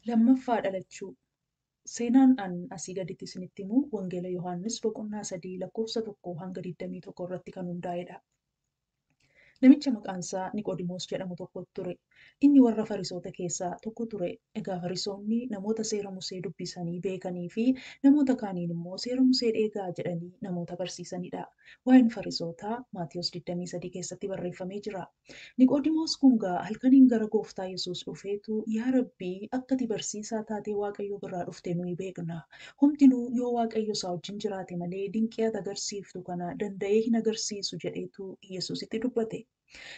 Lammaffaa dhalachuu. Seenaan an asii gaditti isinitti himu Wangeela Yohaannis boqonnaa 3 lakkoofsa 1 hanga 21 irratti kan hundaa'edha. Namicha maqaan isaa Niqoodimoos jedhamu tokko ture. Inni warra Fariisota keessaa tokko ture. Egaa Fariisonni namoota seera Musee dubbisanii beekanii fi namoota kaaniin immoo seera Musee eegaa jedhanii namoota barsiisanidha. Waa'een Fariisotaa Maatiyos 23 keessatti barreeffamee jira. Niqoodimoos kun halkaniin gara Gooftaa Yesuus dhufeetu yaa Rabbii akkati barsiisaa taatee Waaqayyo biraa dhufte nuyi beekna. Homtinuu yoo Waaqayyo isaa wajjin jiraate malee dinqii ati agarsiiftu kana danda'ee hin agarsiisu jedheetu Yesuusitti dubbate.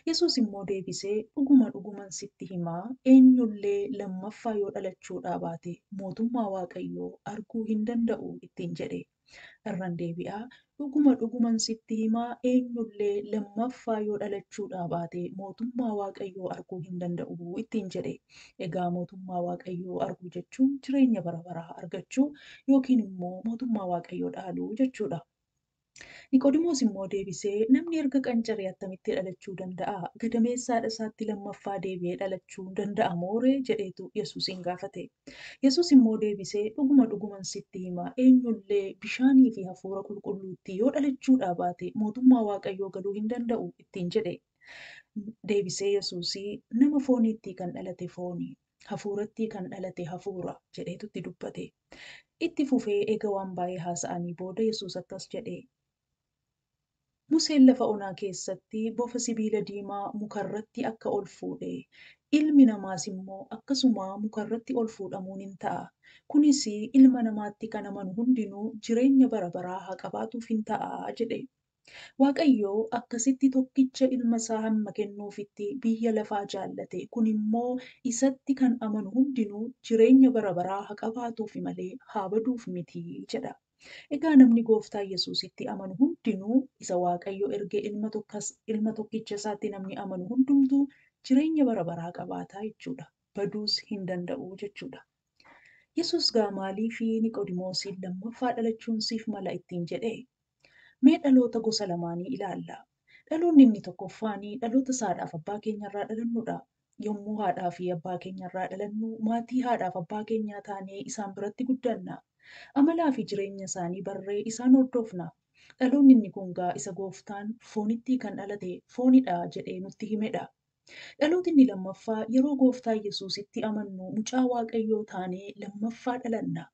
Yesuus immoo deebisee dhuguma dhuguman sitti himaa eenyullee lammaffaa yoo dhalachuudhaa baate mootummaa Waaqayyoo arguu hin danda'u ittiin jedhe. Irran deebi'aa dhuguma dhuguman sitti himaa eenyullee lammaffaa yoo dhalachuudhaa baate mootummaa Waaqayyoo arguu hin danda'u ittiin jedhe. Egaa mootummaa Waaqayyoo arguu jechuun jireenya bara baraa argachuu yookiin immoo mootummaa Waaqayyoo dhaaluu jechuudha. Niqoodimoos immoo deebisee namni erga qancaree attamitti dhalachuu danda'a? Gadameessaadha isaatti lammaffaa deebi'ee dhalachuu danda'a mooree jedheetu Yesuusin gaafate. Yesuus immoo deebisee dhuguma dhuguman sitti hima eenyullee bishaanii fi hafuura qulqulluutti yoo dhalachuudhaa baate mootummaa Waaqayyoo galuu hin danda'u ittiin jedhe. Deebisee Yesuusii nama fooniitti kan dhalate fooni. Hafuuratti kan dhalate hafuura jedheetutti dubbate. Itti fufee eega waan baay'ee haasa'anii booda Yesuus akkas jedhe. Museen lafa onaa keessatti bofa sibiila diimaa mukarratti akka ol fuudhe ilmi namaas immoo akkasuma mukarratti ol fuudhamuun hin ta'a. Kunis ilma namaatti kan amanu hundinuu jireenya bara baraa haa qabaatuuf hin ta'a jedhe. Waaqayyoo akkasitti tokkicha ilma isaa hamma kennuufitti biyya lafaa jaallate. Kun immoo isatti kan amanu hundinuu jireenya bara baraa haa qabaatuufi malee haa baduuf miti jedha. Egaa namni Gooftaa Yesuusitti amanu hundinuu isa Waaqayyo ergee ilma tokkicha isaatti namni amanu hundumtuu jireenya bara baraa qabaataa jechuudha. Baduus hin danda'u jechuudha. Yesuus maaliifi Niqoodimoosiin lammaffaa dhalachuun siif mala ittiin jedhe? Mee dhaloota gosa lamaanii ilaalla. Dhaloonni inni tokkoffaanii dhaloota haadhaaf abbaa keenyarraa dhalannudha. Yommuu haadhaa fi abbaa keenyarraa dhalannu maatii haadhaaf abbaa keenyaa taanee isaan biratti guddanna. Amalaa fi jireenya isaanii barree isaan hordofna. Dhaloonni inni kun isa Gooftaan foonitti kan dhalate foonidha jedhee nutti himedha. Dhalooti inni lammaffaa yeroo Gooftaa Yesuusitti amannu mucaa Waaqayyoo taanee lammaffaa dhalanna.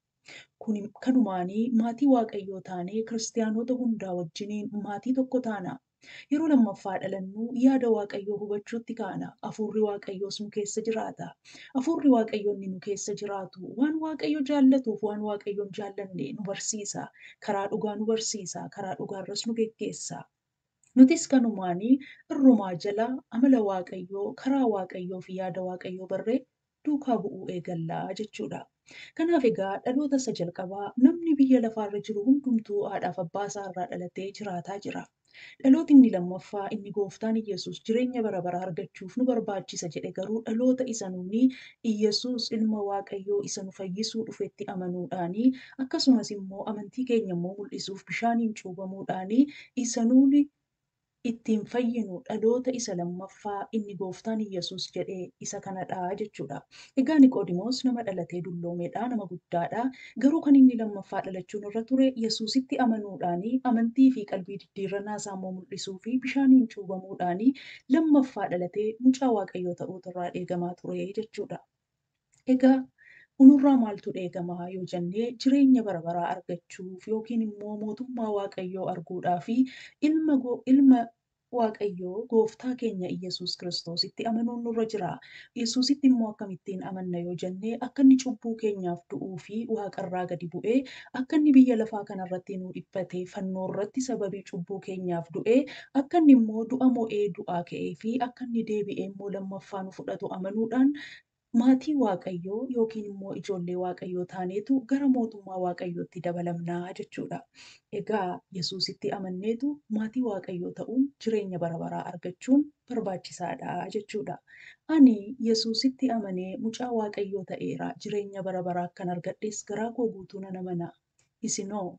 Kanumaanii maatii Waaqayyoo taanee kiristaanota hundaa wajjiniin maatii tokko taana. Yeroo lammaffaa dhalannu yaada Waaqayyoo hubachuutti kaana. Hafuurri Waaqayyoos nu keessa jiraata. Hafuurri Waaqayyoo inni nu keessa jiraatu waan Waaqayyo jaallatuuf waan Waaqayyoon jaallanne nu barsiisa. Karaa dhugaa nu barsiisa. Karaa dhugaarras nu geggeessa. Nutis kanumaanii irrumaa jala amala Waaqayyoo, karaa Waaqayyoo fi yaada Waaqayyoo barree duukaa bu'uu eegallaa jechuudha. Kanaaf egaa dhaloota isa jalqabaa namni biyya lafaarra jiru hundumtuu haadhaaf abbaa isaarraa dhalatee jiraataa jira. Dhalooti inni lammaffaa inni Gooftaan Yesuus jireenya bara baraa argachuuf nu barbaachisa jedhe garuu dhaloota isa nuni Yesuus ilma Waaqayyoo isa nu fayyisuu dhufetti amanuudhaanii akkasumas immoo amantii keenya immoo mul'isuuf bishaaniin cuubamuudhaanii isa nuni ittiin fayyinu dhaloota isa lammaffaa inni Gooftaan Yesuus jedhee isa kanadha jechuudha. Egaa Niqoodimoos nama dhalatee dulloomeedha, nama guddaadha. Garuu kan inni lammaffaa dhalachuun irra ture Yesuusitti amanuudhaanii amantii fi qalbii diddiirrannaa isaa immoo mul'isuu fi bishaaniin cuubamuudhaanii lammaffaa dhalatee mucaa Waaqayyoo ta'uutu irraa eegamaa ture jechuudha. Egaa kunirraa maaltu eegamaa yoo jennee jireenya bara baraa argachuuf yookiin immoo mootummaa Waaqayyoo arguudhaaf ilma Waaqayyoo Gooftaa keenya Iyyasuus Kiristoositti amanuun nurra jira. Yesuusitti immoo akkamittiin amanna yoo jennee akka inni cubbuu keenyaaf du'uu fi Waaqarraa gadi bu'ee akka inni biyya lafaa kanarratti nu dhiphatee fannoo irratti sababii cubbuu keenyaaf du'ee akka inni immoo du'a mo'ee du'aa ka'ee fi akka inni deebi'ee immoo lammaffaa nu fudhatu amanuudhaan maatii Waaqayyoo yookiin immoo ijoollee Waaqayyoo taaneetu gara mootummaa Waaqayyootti dabalamnaa jechuudha. Egaa Yesuusitti amanneetu maatii Waaqayyoo ta'uun jireenya bara baraa argachuun barbaachisaadha jechuudha. Ani Yesuusitti amanee mucaa Waaqayyoo ta'eera jireenya bara baraa akkan argadhes garaa koo guutuu nan amana. Isinoo?